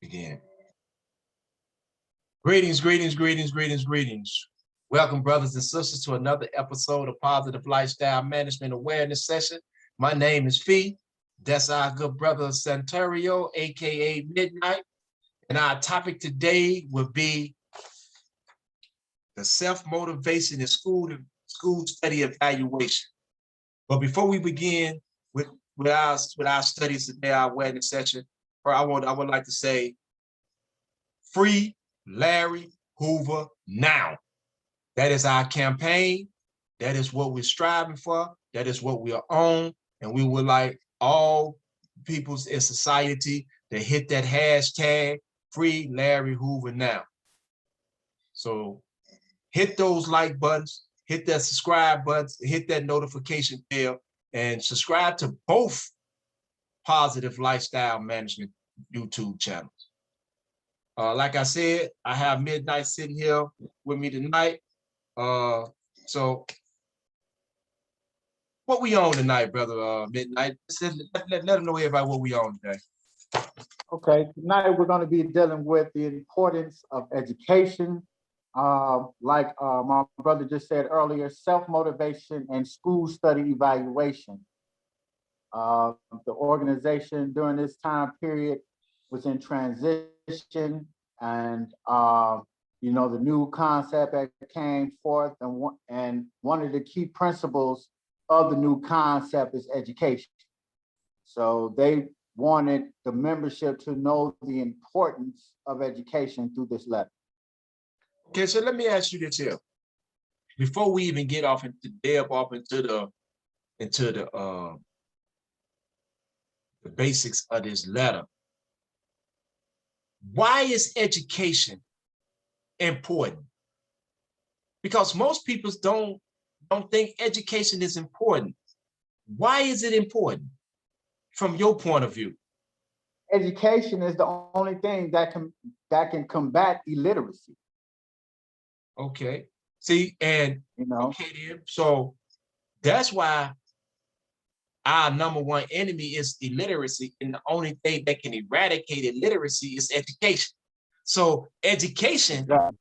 Again. Greetings, greetings, greetings, greetings, greetings. Welcome, brothers and sisters, to another episode of Positive Lifestyle Management Awareness Session. My name is Fee. That's our good brother Santerio, aka Midnight. And our topic today will be the self-motivation in school study evaluation. But before we begin with our studies today, our awareness session, I would like to say, free Larry Hoover now. That is our campaign. That is what we're striving for. That is what we are on. And we would like all peoples in society to hit that hashtag, free Larry Hoover now. So hit those like buttons, hit that subscribe buttons, hit that notification bell, and subscribe to both Positive Lifestyle Management YouTube channels. Like I said, I have Midnight sitting here with me tonight. So what we on tonight, brother Midnight? Let them know everybody what we on today. Okay, tonight we're going to be dealing with the importance of education. Like my brother just said earlier, self-motivation and school study evaluation. The organization during this time period was in transition, and the new concept that came forth, and one of the key principles of the new concept is education. So they wanted the membership to know the importance of education through this letter. Okay, so let me ask you this here. Before we even get off into the basics of this letter, why is education important? Because most people don't think education is important. Why is it important from your point of view? Education is the only thing that can combat illiteracy. Okay. See, and okay then. So that's why our number one enemy is illiteracy, and the only thing that can eradicate illiteracy is education. So education, that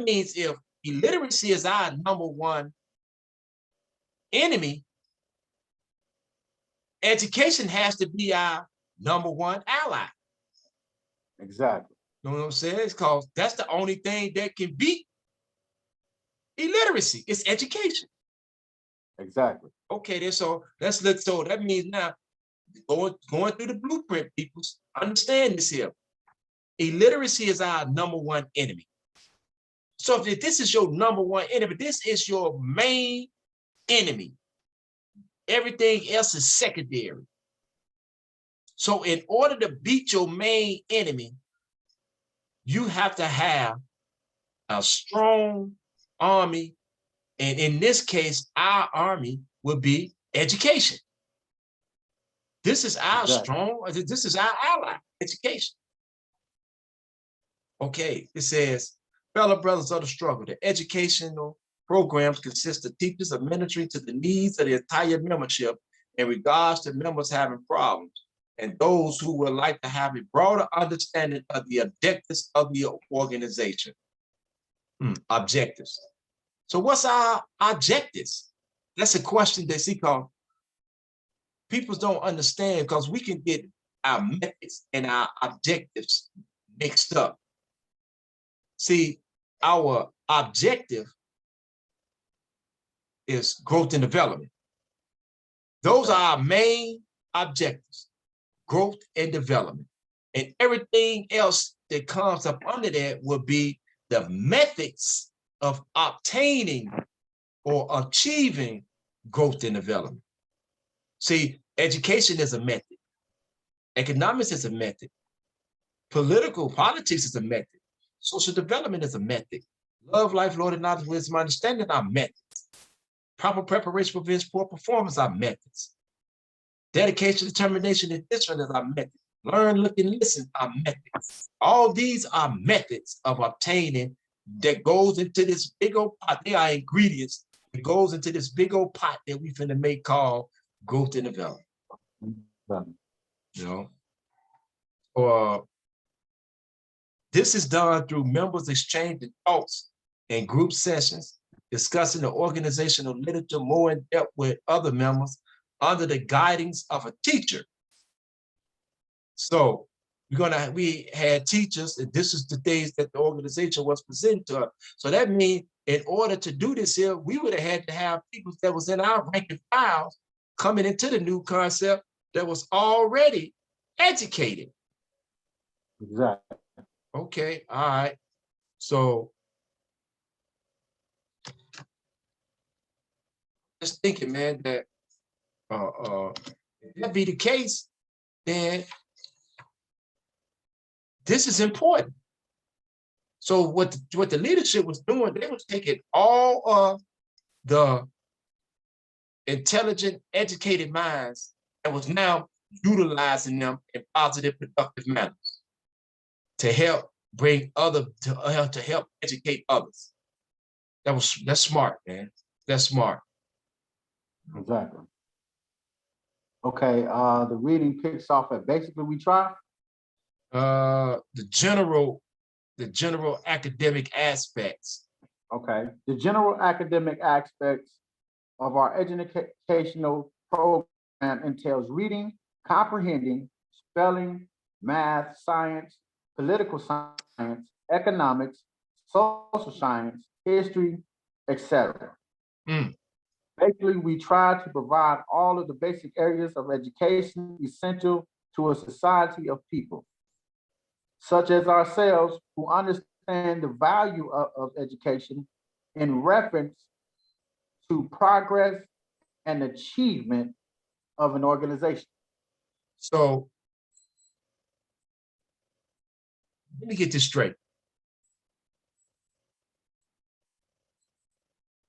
means if illiteracy is our number one enemy, education has to be our number one ally. Exactly. You know what I'm saying? It's because that's the only thing that can beat illiteracy. It's education. Exactly. Okay, then so let's look. So that means now going through the blueprint, people understand this here. Illiteracy is our number one enemy. So if this is your number one enemy, this is your main enemy. Everything else is secondary. So in order to beat your main enemy, you have to have a strong army. And in this case, our army will be education. This is our this is our ally, education. Okay, it says, fellow brothers of the struggle, the educational programs consist of teachers administering to the needs of the entire membership in regards to members having problems, and those who would like to have a broader understanding of the objectives of the organization. Objectives. So what's our objectives? That's a question that people don't understand, because we can get our methods and our objectives mixed up. See, our objective is growth and development. Those are our main objectives, growth and development. And everything else that comes up under that will be the methods of obtaining or achieving growth and development. See, education is a method. Economics is a method. Politics is a method. Social development is a method. Love, life, Lord, and knowledge, wisdom, understanding are methods. Proper preparation prevents poor performance are methods. Dedication, determination, and discipline are methods. Learn, look, and listen are methods. All these are methods of obtaining that goes into this big old pot. They are ingredients that goes into this big old pot that we finna make called growth and development. You know, or This is done through members exchanging thoughts in group sessions, discussing the organizational literature more in depth with other members under the guidance of a teacher. So we had teachers, and this is the things that the organization was presenting to us. So that means in order to do this here, we would have had to have people that was in our rank and files coming into the new concept that was already educated. Exactly. Okay, all right. So just thinking, man, that if that be the case, then this is important. So what the leadership was doing, they was taking all of the intelligent, educated minds and was now utilizing them in positive, productive manners to help bring to help educate others. That's smart, man. That's smart. Exactly. Okay, the reading picks off at basically we try. The general academic aspects. Okay, the general academic aspects of our educational program entails reading, comprehending, spelling, math, science, political science, economics, social science, history, etc. Mm. Basically, we try to provide all of the basic areas of education essential to a society of people, such as ourselves, who understand the value of education in reference to progress and achievement of an organization. So let me get this straight.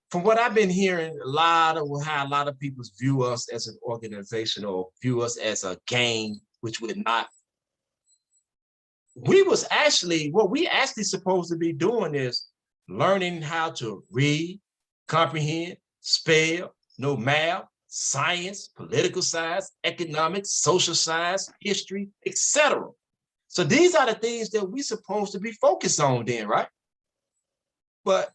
From what I've been hearing, how a lot of people view us as an organization or view us as a game, which we're not. What we actually supposed to be doing is learning how to read, comprehend, spell, know math, science, political science, economics, social science, history, etc. So these are the things that we're supposed to be focused on then, right? But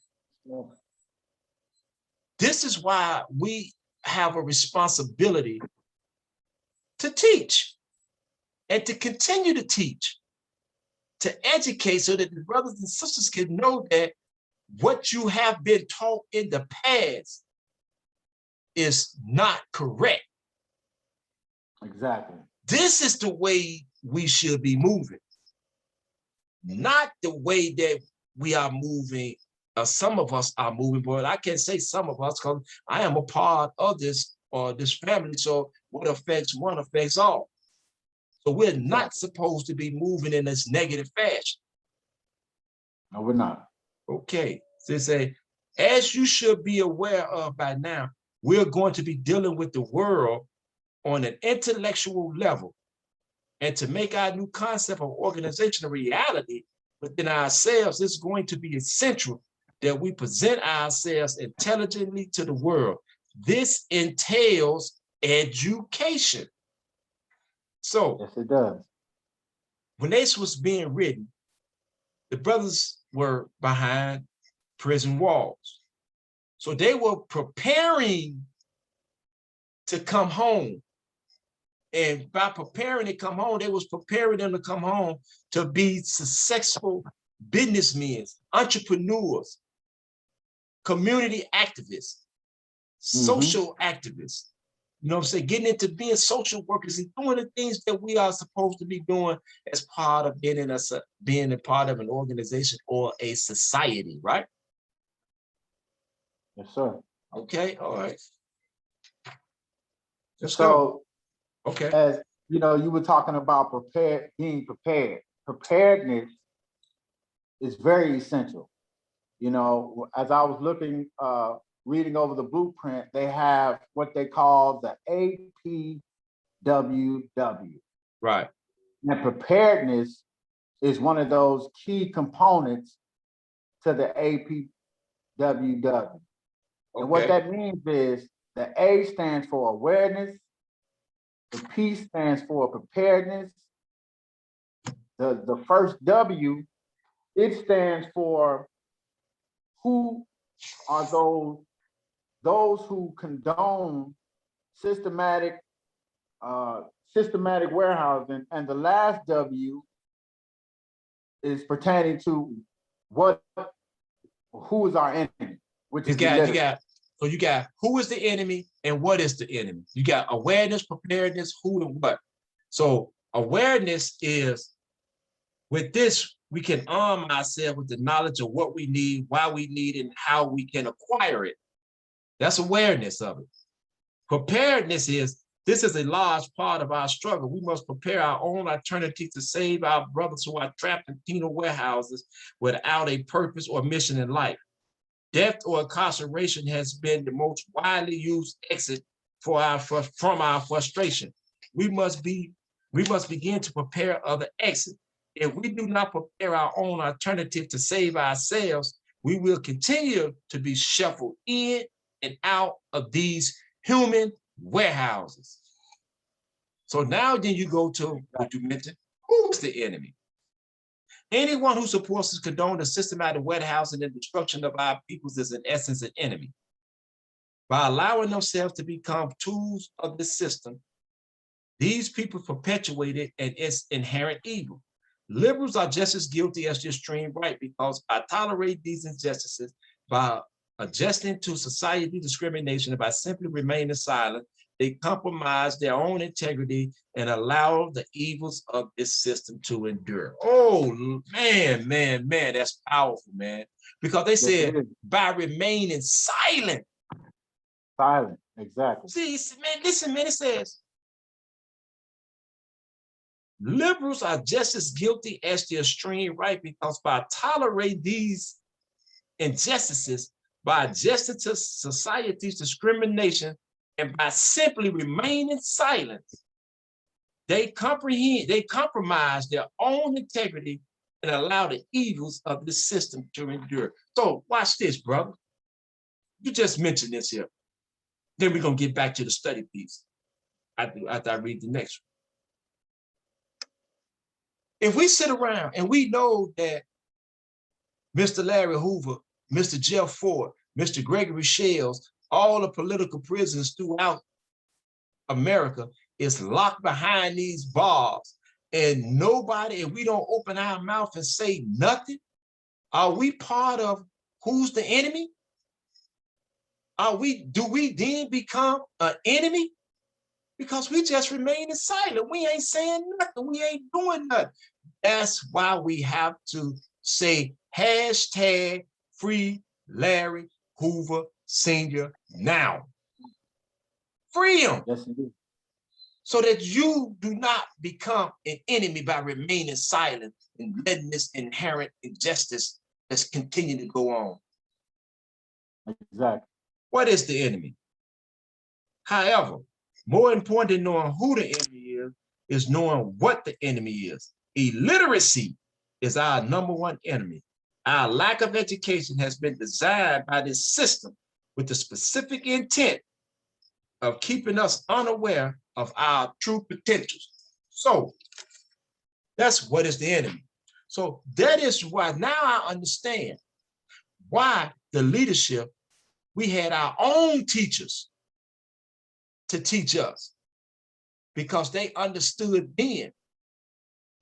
this is why we have a responsibility to teach and to continue to teach, to educate so that the brothers and sisters can know that what you have been taught in the past is not correct. Exactly. This is the way we should be moving, not the way that we are moving. Some of us are moving, but I can't say some of us because I am a part of this family. So what affects one affects all. So we're not supposed to be moving in this negative fashion. No, we're not. Okay. So they say, as you should be aware of by now, we're going to be dealing with the world on an intellectual level. And to make our new concept of organization a reality within ourselves, it's going to be essential that we present ourselves intelligently to the world. This entails education. So, yes, it does. When this was being written, the brothers were behind prison walls. So they were preparing to come home. And by preparing to come home, they was preparing them to come home to be successful businessmen, entrepreneurs, community activists, social activists. You know what I'm saying? Getting into being social workers and doing the things that we are supposed to be doing as part of being a part of an organization or a society, right? Yes, sir. Okay, all right. Let's So, go. Okay. as you know, you were talking about being prepared. Preparedness is very essential. You know, as I was reading over the blueprint, they have what they call the APWW. Right. And preparedness is one of those key components to the APWW. And what that means is the A stands for awareness, the P stands for preparedness, the first W It stands for who are those who condone systematic systematic warehousing, and the last W is pertaining to who is our enemy, which is you got who is the enemy and what is the enemy. You got awareness, preparedness, who and what. So awareness is, with this, we can arm ourselves with the knowledge of what we need, why we need it, and how we can acquire it. That's awareness of it. Preparedness is, this is a large part of our struggle. We must prepare our own alternative to save our brothers who are trapped in penal warehouses without a purpose or mission in life. Death or incarceration has been the most widely used exit from our frustration. We must begin to prepare other exits. If we do not prepare our own alternative to save ourselves, we will continue to be shuffled in and out of these human warehouses. So now then you go to what you mentioned, who's the enemy? Anyone who supports and condones the systematic warehousing and destruction of our peoples is in essence an enemy. By allowing themselves to become tools of the system, these people perpetuate it and its inherent evil. Liberals are just as guilty as the extreme right, because by tolerating these injustices, by adjusting to society discrimination, and by simply remaining silent, they compromise their own integrity and allow the evils of this system to endure. Oh, man, that's powerful, man. Because they said by remaining silent. Silent, exactly. See, man, listen, man, it says, liberals are just as guilty as the extreme right, because by tolerating these injustices, by adjusting to society's discrimination, and by simply remaining silent, they compromise their own integrity and allow the evils of the system to endure. So watch this, brother. You just mentioned this here. Then we're going to get back to the study piece after I read the next one. If we sit around and we know that Mr. Larry Hoover, Mr. Jeff Ford, Mr. Gregory Shales, all the political prisoners throughout America is locked behind these bars, and nobody, if we don't open our mouth and say nothing, are we part of who's the enemy? Do we then become an enemy? Because we just remaining silent. We ain't saying nothing. We ain't doing nothing. That's why we have to say hashtag free Larry Hoover Sr. now. Free him. Yes, indeed. So that you do not become an enemy by remaining silent and letting this inherent injustice that's continue to go on. Exactly. What is the enemy? However, more important than knowing who the enemy is knowing what the enemy is. Illiteracy is our #1 enemy. Our lack of education has been designed by this system with the specific intent of keeping us unaware of our true potentials. So that's what is the enemy. So that is why now I understand why the leadership, we had our own teachers to teach us, because they understood then,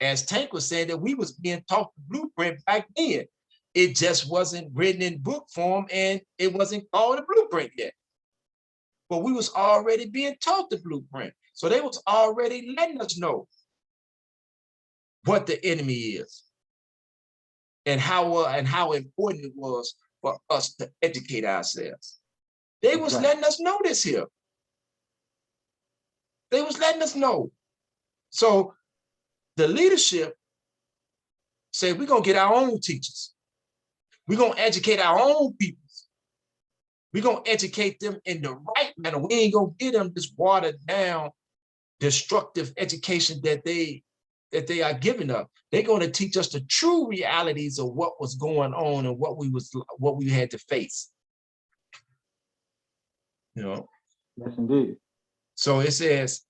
as Tank was saying, that we was being taught the blueprint back then. It just wasn't written in book form and it wasn't called a blueprint yet. But we was already being taught the blueprint. So they was already letting us know what the enemy is and how important it was for us to educate ourselves. They was letting us know this here. They was letting us know. So the leadership said, we're going to get our own teachers. We're going to educate our own people. We're going to educate them in the right manner. We ain't going to give them this watered down, destructive education that they are giving us. They're going to teach us the true realities of what was going on and what we had to face. You know? Yes, indeed. So it says,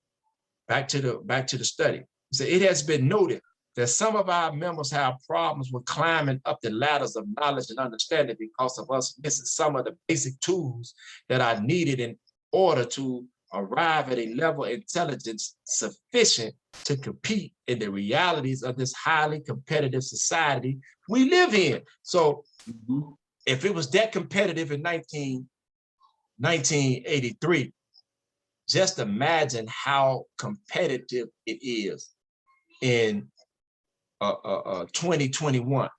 back to the study. So it has been noted that some of our members have problems with climbing up the ladders of knowledge and understanding because of us missing some of the basic tools that are needed in order to arrive at a level of intelligence sufficient to compete in the realities of this highly competitive society we live in. So if it was that competitive in 1983, just imagine how competitive it is in 2021.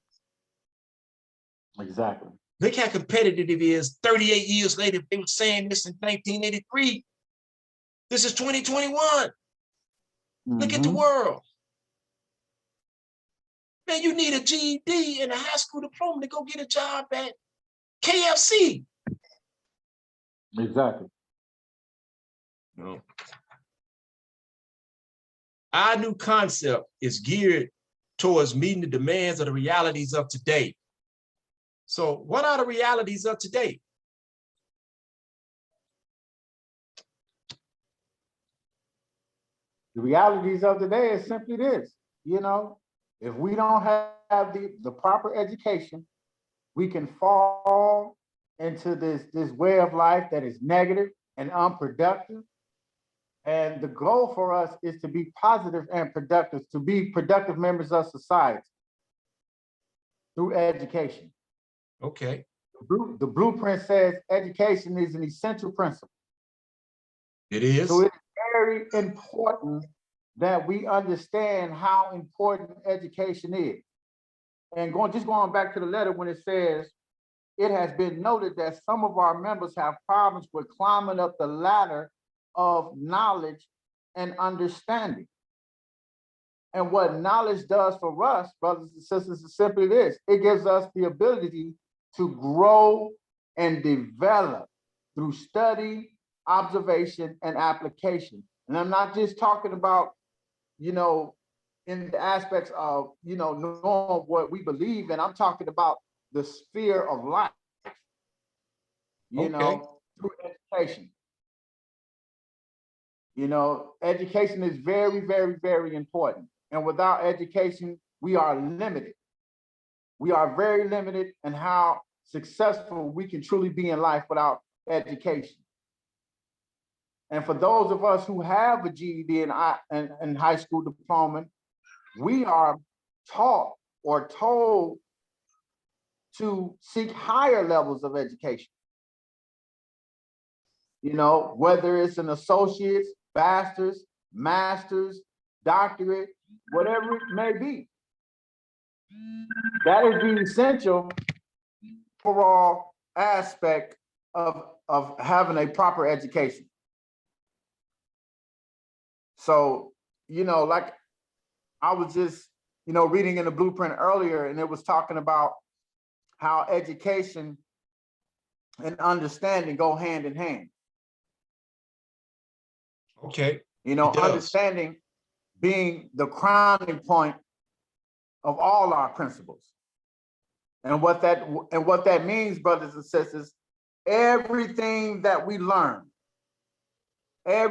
Exactly. Look how competitive it is 38 years later. They were saying this in 1983. This is 2021. Look at the world. Man, you need a GED and a high school diploma to go get a job at KFC. Exactly. No. Our new concept is geared towards meeting the demands of the realities of today. So what are the realities of today? The realities of today is simply this, you know, if we don't have the proper education, we can fall into this way of life that is negative and unproductive. And the goal for us is to be positive and productive, to be productive members of society through education. Okay. The blueprint says education is an essential principle. It is. So it's very important that we understand how important education is. And going back to the letter when it says, it has been noted that some of our members have problems with climbing up the ladder of knowledge and understanding. And what knowledge does for us, brothers and sisters, is simply this. It gives us the ability to grow and develop through study, observation, and application. And I'm not just talking about, you know, in the aspects of, you know, knowing what we believe in. I'm talking about the sphere of life, you know, through education. You know, education is very, very, very important. And without education, we are limited. We are very limited in how successful we can truly be in life without education. And for those of us who have a GED and high school diploma, we are taught or told to seek higher levels of education. You know, whether it's an associate's, bachelor's, master's, doctorate, whatever it may be. That is the essential overall aspect of having a proper education. So, you know, like I was just, you know, reading in the blueprint earlier, and it was talking about how education and understanding go hand in hand. Okay. You know, understanding being the crowning point of all our principles. And what that means, brothers and sisters, everything that we learn is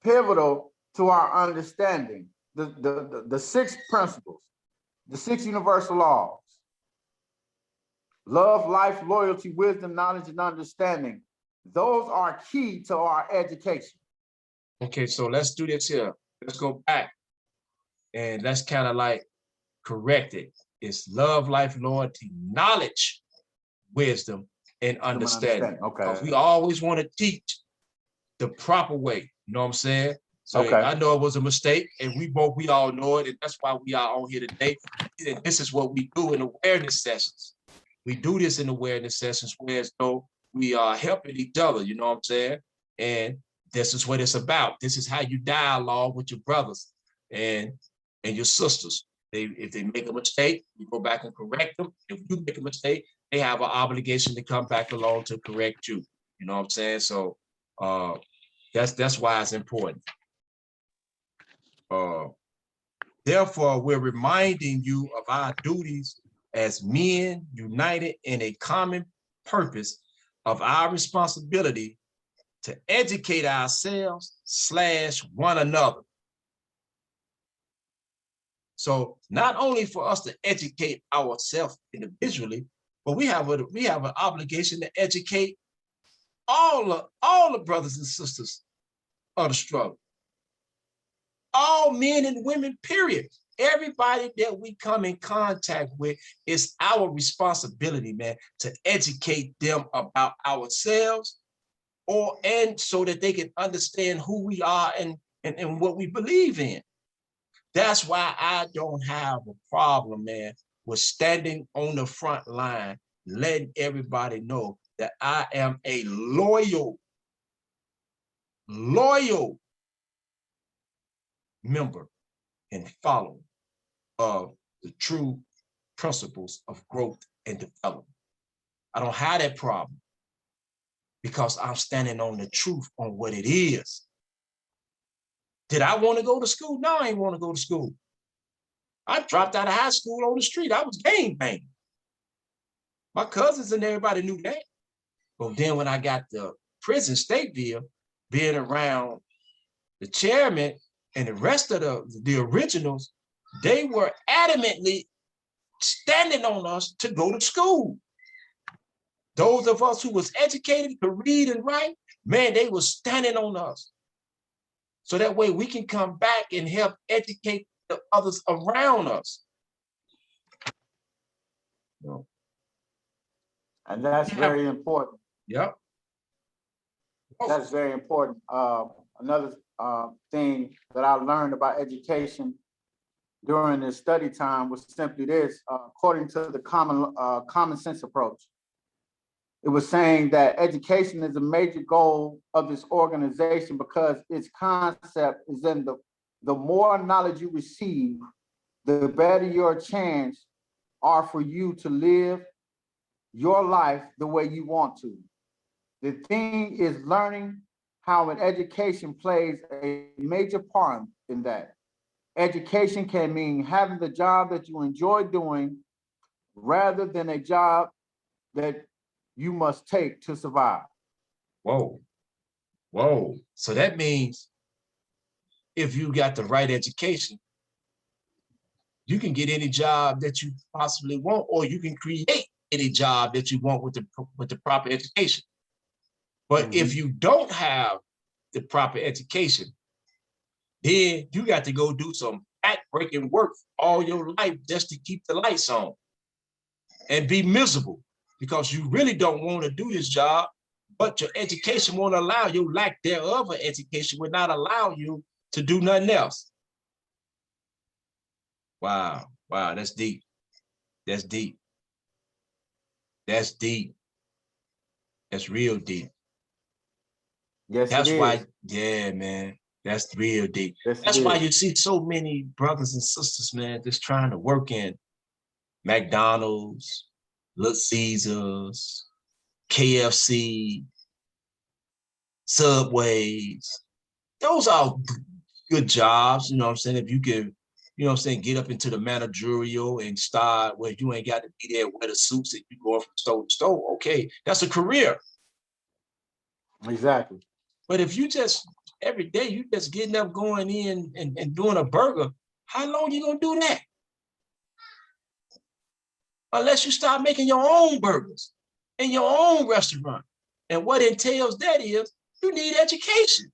pivotal to our understanding. The six principles, the six universal laws: love, life, loyalty, wisdom, knowledge, and understanding. Those are key to our education. Okay, so let's do this here. Let's go back and let's kind of like correct it. It's love, life, loyalty, knowledge, wisdom, and understanding. Okay. Because we always want to teach the proper way. You know what I'm saying? So okay. I know it was a mistake, and we all know it, and that's why we are on here today. And this is what we do in awareness sessions. We do this in awareness sessions, whereas though we are helping each other, you know what I'm saying? And this is what it's about. This is how you dialogue with your brothers and your sisters. If they make a mistake, you go back and correct them. If you make a mistake, they have an obligation to come back along to correct you. You know what I'm saying? So that's why it's important. Therefore, we're reminding you of our duties as men united in a common purpose of our responsibility to educate ourselves / one another. So not only for us to educate ourselves individually, but we have an obligation to educate all the brothers and sisters of the struggle. All men and women, period. Everybody that we come in contact with, it's our responsibility, man, to educate them about ourselves, and so that they can understand who we are and what we believe in. That's why I don't have a problem, man, with standing on the front line, letting everybody know that I am a loyal member and follower of the true principles of growth and development. I don't have that problem because I'm standing on the truth on what it is. Did I want to go to school? No, I didn't want to go to school. I dropped out of high school on the street. I was gang banging. My cousins and everybody knew that. But then when I got to prison, Stateville, being around the chairman and the rest of the originals, they were adamantly standing on us to go to school. Those of us who was educated, could read and write, man, they were standing on us. So that way we can come back and help educate the others around us. And that's very important. Yep. That's very important. Another thing that I learned about education during this study time was simply this: according to the common sense approach, it was saying that education is a major goal of this organization because its concept is in the more knowledge you receive, the better your chance are for you to live your life the way you want to. The thing is learning how an education plays a major part in that. Education can mean having the job that you enjoy doing rather than a job that you must take to survive. Whoa. So that means if you got the right education, you can get any job that you possibly want, or you can create any job that you want with the proper education. But if you don't have the proper education, then you got to go do some back-breaking work all your life just to keep the lights on and be miserable because you really don't want to do this job, but your education won't allow you, lack thereof of education will not allow you to do nothing else. Wow, that's deep. That's deep. That's deep. That's real deep. Yes, that's it is. why, yeah, man, that's real deep. Yes, that's why you see so many brothers and sisters, man, just trying to work in McDonald's, Little Caesars, KFC, Subways. Those are good jobs, you know what I'm saying? If you can, you know what I'm saying, get up into the managerial and start where you ain't got to be there wear the suits that you go from store to store. Okay, that's a career. Exactly. But if you just, every day, you just getting up, going in and doing a burger, how long you gonna do that? Unless you start making your own burgers in your own restaurant. And what entails that is you need education.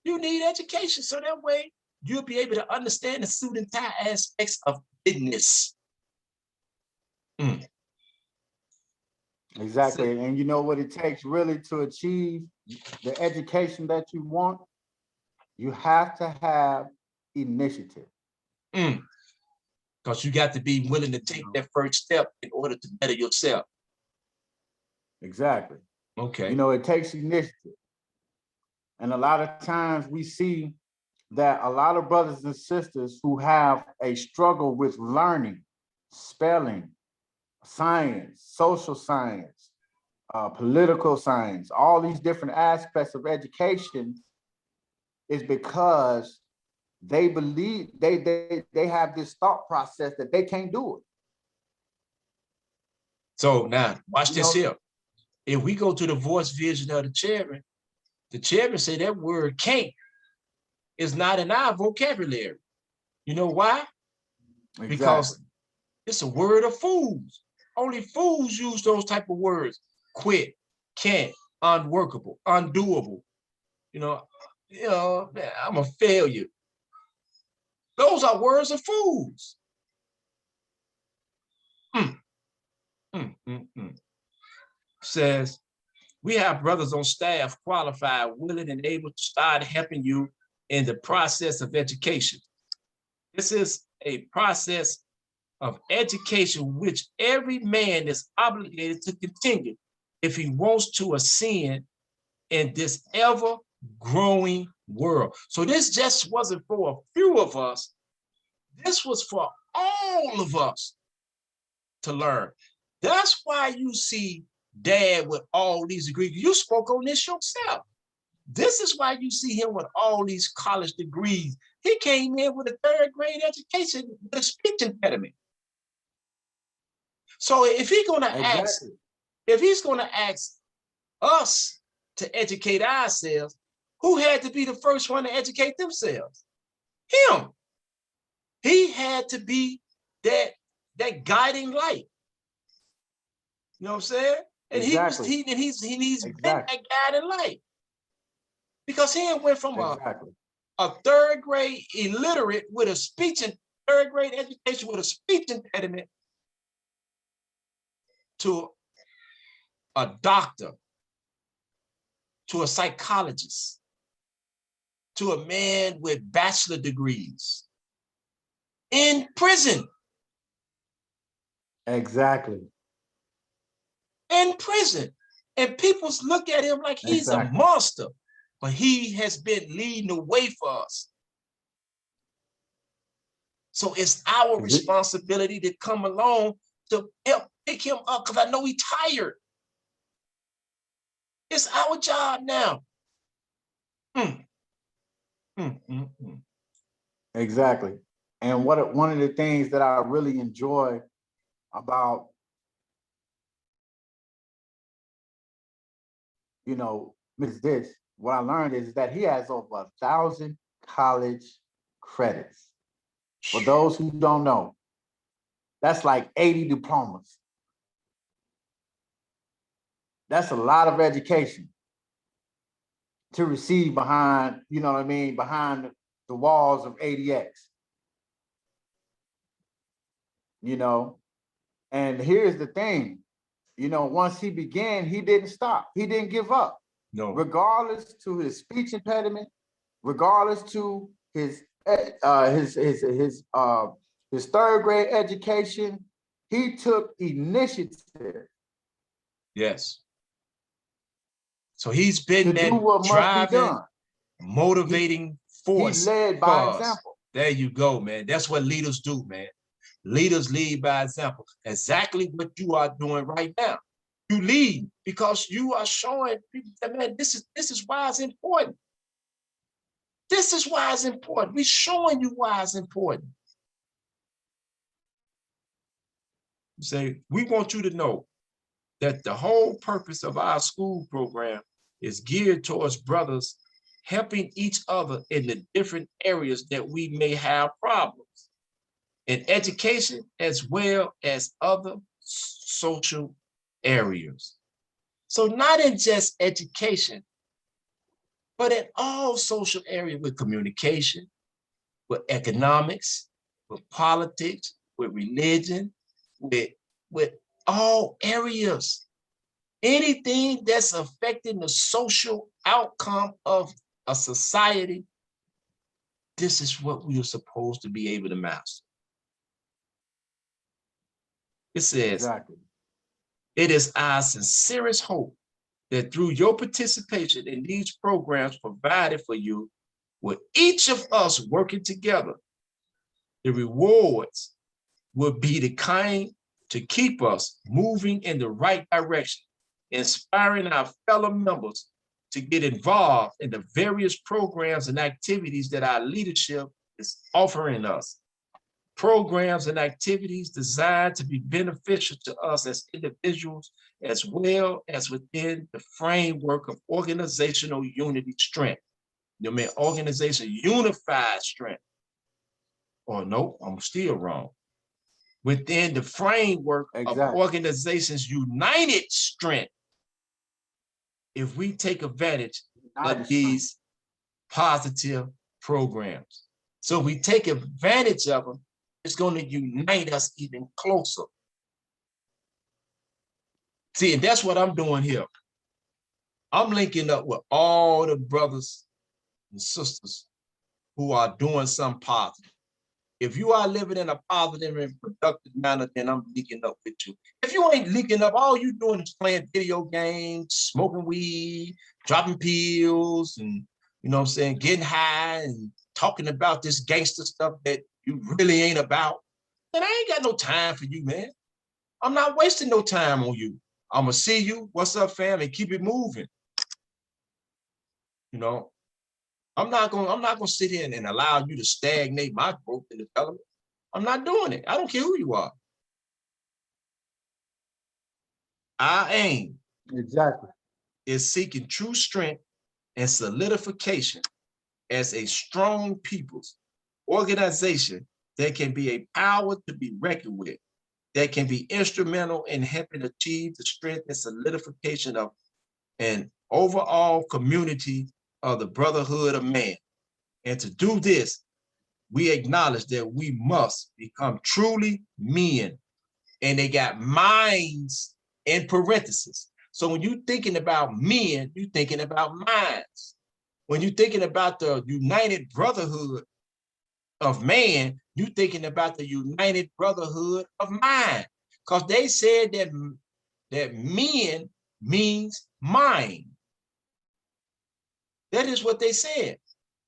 You need education, so that way you'll be able to understand the suit and tie aspects of business. Exactly. And you know what it takes really to achieve the education that you want? You have to have initiative. Because you got to be willing to take that first step in order to better yourself. Exactly. Okay. You know, it takes initiative. And a lot of times we see that a lot of brothers and sisters who have a struggle with learning, spelling, science, social science, political science, all these different aspects of education is because they believe they have this thought process that they can't do it. So now watch this here. If we go to the voice vision of the chairman say that word can't is not in our vocabulary. You know why? Exactly. Because it's a word of fools. Only fools use those type of words. Quit, can't, unworkable, undoable. You know, I'm a failure. Those are words of fools. Says, we have brothers on staff qualified, willing, and able to start helping you in the process of education. This is a process of education which every man is obligated to continue if he wants to ascend in this ever-growing world. So this just wasn't for a few of us. This was for all of us to learn. That's why you see Dad with all these degrees. You spoke on this yourself. This is why you see him with all these college degrees. He came in with a third grade education with a speech impediment. So if he's going to ask, if he's going to ask us to educate ourselves, who had to be the first one to educate themselves? Him. He had to be that guiding light. You know what I'm saying? And he needs been that guiding light. Because he went from a third grade illiterate with a speech and third grade education with a speech impediment to a doctor, to a psychologist, to a man with bachelor degrees in prison. Exactly. In prison. And people look at him like he's a monster, but he has been leading the way for us. So it's our responsibility to come along to help pick him up, because I know he's tired. It's our job now. Exactly. And one of the things that I really enjoy about, what I learned is that he has over 1,000 college credits. For those who don't know, that's like 80 diplomas. That's a lot of education to receive behind, behind the walls of ADX. And here's the thing, once he began, he didn't stop. He didn't give up. No. Regardless to his speech impediment, regardless to his third grade education, he took initiative. Yes. So he's been that driving, motivating force. He led by example. There you go, man. That's what leaders do, man. Leaders lead by example. Exactly what you are doing right now. You lead because you are showing people that, man, this is why it's important. This is why it's important. We're showing you why it's important. Say, we want you to know that the whole purpose of our school program is geared towards brothers helping each other in the different areas that we may have problems in education as well as other social areas. So not in just education, but in all social areas, with communication, with economics, with politics, with religion, with all areas. Anything that's affecting the social outcome of a society, this is what we are supposed to be able to master. It says, it is our sincerest hope that through your participation in these programs provided for you, with each of us working together, the rewards will be the kind to keep us moving in the right direction, inspiring our fellow members to get involved in the various programs and activities that our leadership is offering us. Programs and activities designed to be beneficial to us as individuals, as well as within the framework of organizational unity strength. You know, man, organization unified strength. Or no, I'm still wrong. Within the framework of Exactly. organizations' united strength, if we take advantage United of strength. these positive programs. So if we take advantage of them, it's going to unite us even closer. See, and that's what I'm doing here. I'm linking up with all the brothers and sisters who are doing something positive. If you are living in a positive and productive manner, then I'm linking up with you. If you ain't linking up, all you doing is playing video games, smoking weed, dropping pills, and you know what I'm saying, getting high and talking about this gangster stuff that you really ain't about, then I ain't got no time for you, man. I'm not wasting no time on you. I'm gonna see you. What's up, fam? And keep it moving. You know, I'm not gonna sit here and allow you to stagnate my growth and development. I'm not doing it. I don't care who you are. Our aim Exactly. is seeking true strength and solidification as a strong people's organization that can be a power to be reckoned with, that can be instrumental in helping achieve the strength and solidification of an overall community of the brotherhood of man. And to do this, we acknowledge that we must become truly men. And they got minds in parentheses. So when you're thinking about men, you're thinking about minds. When you're thinking about the united brotherhood of man, you're thinking about the united brotherhood of mind. Because they said that men means mind. That is what they said.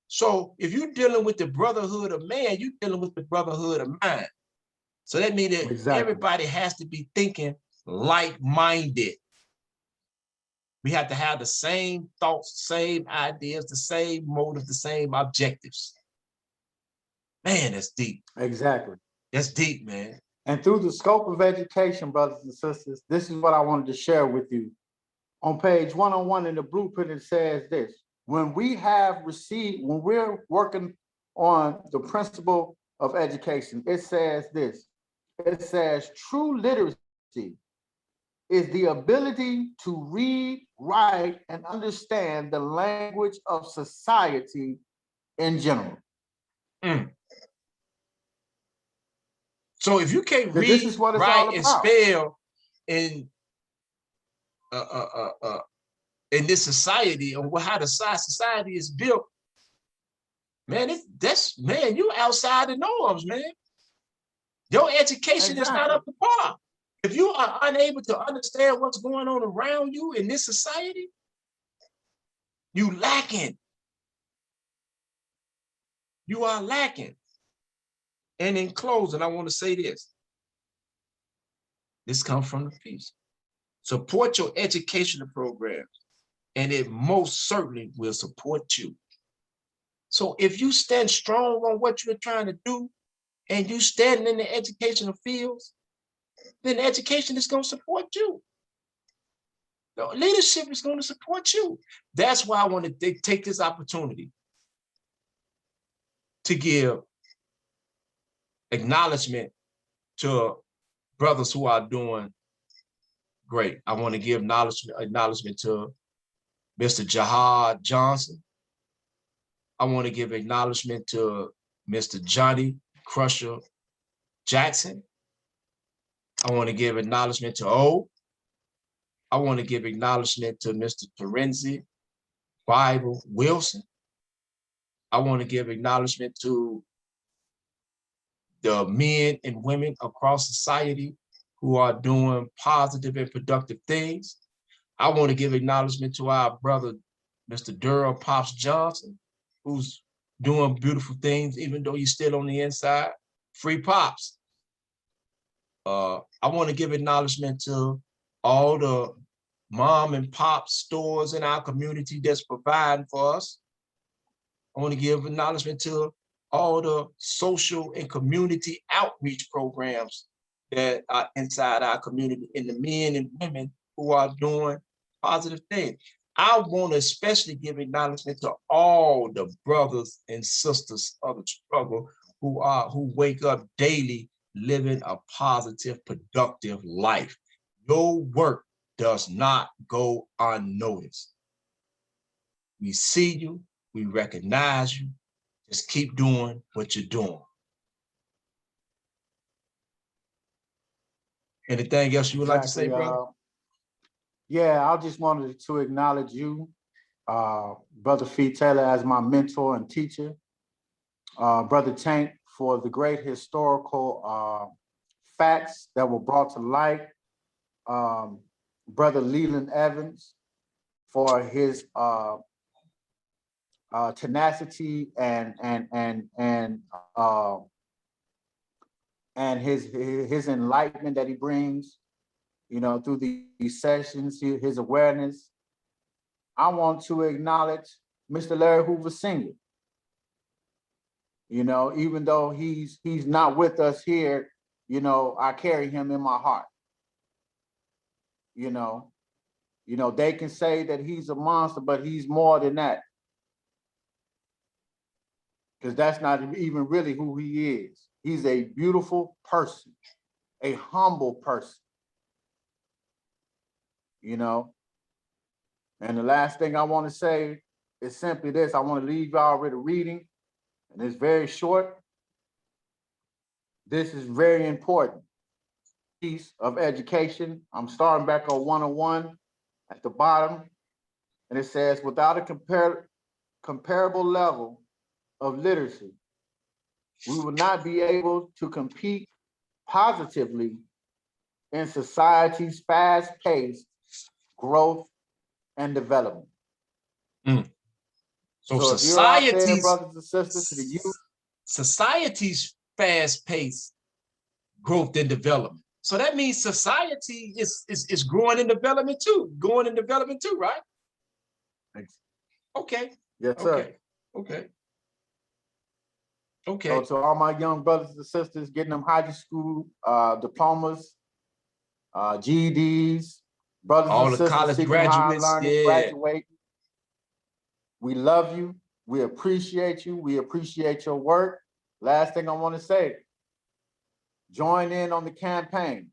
So if you're dealing with the brotherhood of man, you're dealing with the brotherhood of mind. So that means that Exactly. everybody has to be thinking like-minded. We have to have the same thoughts, same ideas, the same motives, the same objectives. Man, that's deep. Exactly. That's deep, man. And through the scope of education, brothers and sisters, this is what I wanted to share with you. On page 101 in the blueprint, it says this: when we're working on the principle of education, it says this. It says true literacy is the ability to read, write, and understand the language of society in general. Mm. So if you can't This read, is what it's write, all and about. spell in this society, or how the society is built, man, man, you outside the norms, man. Your education is not up to par. If you are unable to understand what's going on around you in this society, you lacking. You are lacking. And in closing, I want to say this. This comes from the piece. Support your educational programs, and it most certainly will support you. So if you stand strong on what you're trying to do, and you standing in the educational fields, then education is going to support you. The leadership is going to support you. That's why I want to take this opportunity to give acknowledgement to brothers who are doing great. I want to give acknowledgement to Mr. Jahad Johnson. I want to give acknowledgement to Mr. Johnny Crusher Jackson. I want to give acknowledgement to O. I want to give acknowledgement to Mr. Terenzi Bible Wilson. I want to give acknowledgement to the men and women across society who are doing positive and productive things. I want to give acknowledgement to our brother, Mr. Durrell Pops Johnson, who's doing beautiful things, even though he's still on the inside. Free Pops. I want to give acknowledgement to all the mom and pop stores in our community that's providing for us. I want to give acknowledgement to all the social and community outreach programs that are inside our community, and the men and women who are doing positive things. I want to especially give acknowledgement to all the brothers and sisters of the struggle who wake up daily living a positive, productive life. Your work does not go unnoticed. We see you, we recognize you. Just keep doing what you're doing. Anything else you would like to say, brother? Yeah, I just wanted to acknowledge you, Brother Fee Taylor, as my mentor and teacher. Brother Tank, for the great historical facts that were brought to light. Brother Leland Evans, for his tenacity and his enlightenment that he brings, through these sessions, his awareness. I want to acknowledge Mr. Larry Hoover Sr. Even though he's not with us here, I carry him in my heart. They can say that he's a monster, but he's more than that. Because that's not even really who he is. He's a beautiful person, a humble person. And the last thing I want to say is simply this. I want to leave y'all with a reading, and it's very short. This is very important. Piece of education. I'm starting back on 101 at the bottom, and it says, without a comparable level of literacy, we will not be able to compete positively in society's fast-paced growth and development. So if you're out there, brothers and sisters, to the youth, society's fast-paced growth and development. So that means society is growing in development too, right? Thanks. Okay. Yes, sir. Okay. So to all my young brothers and sisters getting them high school diplomas, GEDs, brothers all and the sisters college seeking graduates, higher learning, graduating. We love you. We appreciate you. We appreciate your work. Last thing I want to say, join in on the campaign.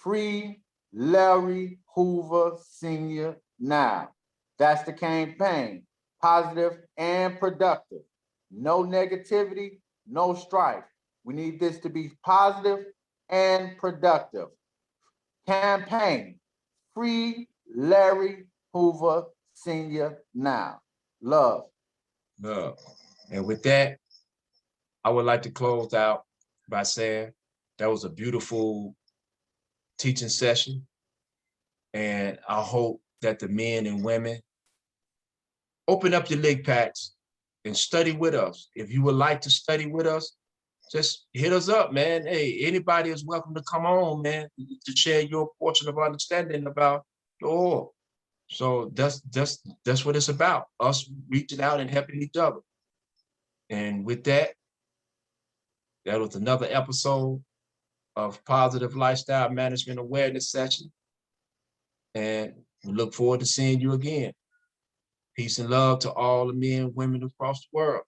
Free Larry Hoover Sr. now. That's the campaign. Positive and productive. No negativity, no strife. We need this to be positive and productive. Campaign. Free Larry Hoover Sr. now. Love. And with that, I would like to close out by saying that was a beautiful teaching session. And I hope that the men and women open up your lig packs and study with us. If you would like to study with us, just hit us up, man. Hey, anybody is welcome to come on, man, to share your portion of understanding about the oil. So that's what it's about, us reaching out and helping each other. And with that, that was another episode of Positive Lifestyle Management Awareness Session. And we look forward to seeing you again. Peace and love to all the men and women across the world.